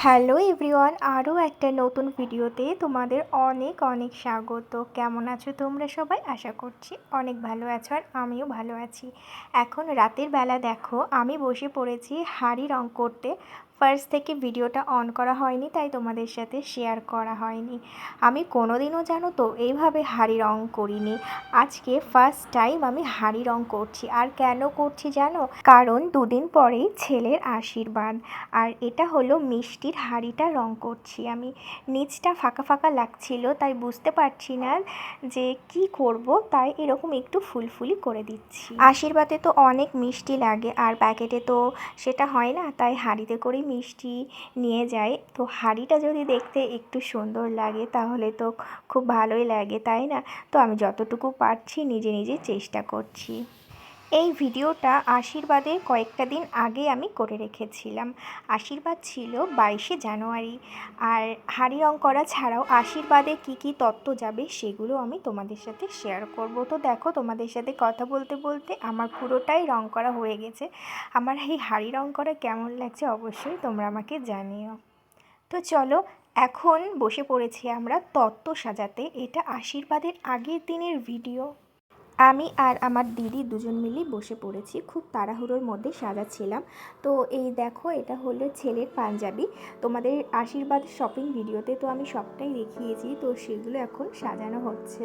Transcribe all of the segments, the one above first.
Hello everyone, আরও একটা নতুন ভিডিওতে তোমাদের অনেক অনেক স্বাগত। কেমন আছো তোমরা সবাই? আশা করছি অনেক ভালো আছো আর আমিও ভালো আছি। এখন রাতের বেলা দেখো, আমি বসে পড়েছি হাঁড়ি রং করতে। ফার্স্ট থেকে ভিডিওটা অন করা হয়নি, তাই তোমাদের সাথে শেয়ার করা হয়নি। আমি কোনোদিনও জানো তো এইভাবে হাঁড়ি রং করিনি। আজকে ফার্স্ট টাইম আমি হাঁড়ি রং করছি। আর কেন করছি জানো? কারণ দুদিন পরেই ছেলের আশীর্বাদ। আর এটা হলো মিষ্টির হাঁড়িটা রং করছি আমি। নিচটা ফাঁকা ফাঁকা লাগছিল, তাই বুঝতে পারছি না যে কি করব, তাই এরকম একটু ফুলফুলি করে দিচ্ছি। আশীর্বাদে তো অনেক মিষ্টি লাগে, আর প্যাকেটে তো সেটা হয় না, তাই হাঁড়িতে করেই মিষ্টি নিয়ে যাই। তো হাঁড়িটা যদি দেখতে একটু সুন্দর লাগে তাহলে তো খুব ভালোই লাগে, তাই না? তো আমি যতটুকু পারছি নিজে নিজে চেষ্টা করছি। এই ভিডিওটা আশীর্বাদের কয়েকটা দিন আগে আমি করে রেখেছিলাম। আশীর্বাদ ছিল 22শে জানুয়ারি। আর হাঁড়ি রং করা ছাড়াও আশীর্বাদে কি কি তত্ত্ব যাবে সেগুলো আমি তোমাদের সাথে শেয়ার করব। তো দেখো, তোমাদের সাথে কথা বলতে বলতে আমার পুরোটাই রং করা হয়ে গেছে। আমার এই হাঁড়ি রং করা কেমন লাগছে অবশ্যই তোমরা আমাকে জানিও। তো চলো, এখন বসে পড়েছি আমরা তত্ত্ব সাজাতে। এটা আশীর্বাদের আগের দিনের ভিডিও। আমি আর আমার দিদি দুজন মিলেই বসে পড়েছি, খুব তাড়াহুড়োর মধ্যে সাজাচ্ছিলাম। তো এই দেখো, এটা হলো ছেলের পাঞ্জাবি। তোমাদের আশীর্বাদ শপিং ভিডিওতে তো আমি সবটাই দেখিয়েছি, তো সেগুলো এখন সাজানো হচ্ছে।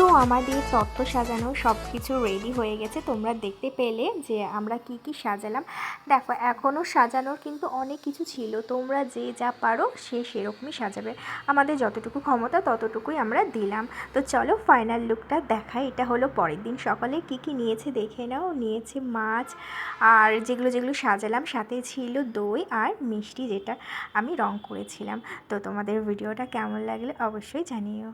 তো আমাদের তত্ত্ব সাজানো সব কিছু রেডি হয়ে গেছে। তোমরা দেখতে পেলে যে আমরা কি কি সাজালাম। দেখো, এখনও সাজানোর কিন্তু অনেক কিছু ছিল, তোমরা যে যা পারো সে সেরকমই সাজাবে। আমাদের যতটুকু ক্ষমতা ততটুকুই আমরা দিলাম। তো চলো ফাইনাল লুকটা দেখাই। এটা হলো পরের দিন সকালে কি কি নিয়েছে দেখে নাও। নিয়েছে মাছ আর যেগুলো যেগুলো সাজালাম, সাথে ছিল দই আর মিষ্টি, যেটা আমি রং করেছিলাম। তো তোমাদের ভিডিওটা কেমন লাগলে অবশ্যই জানিও।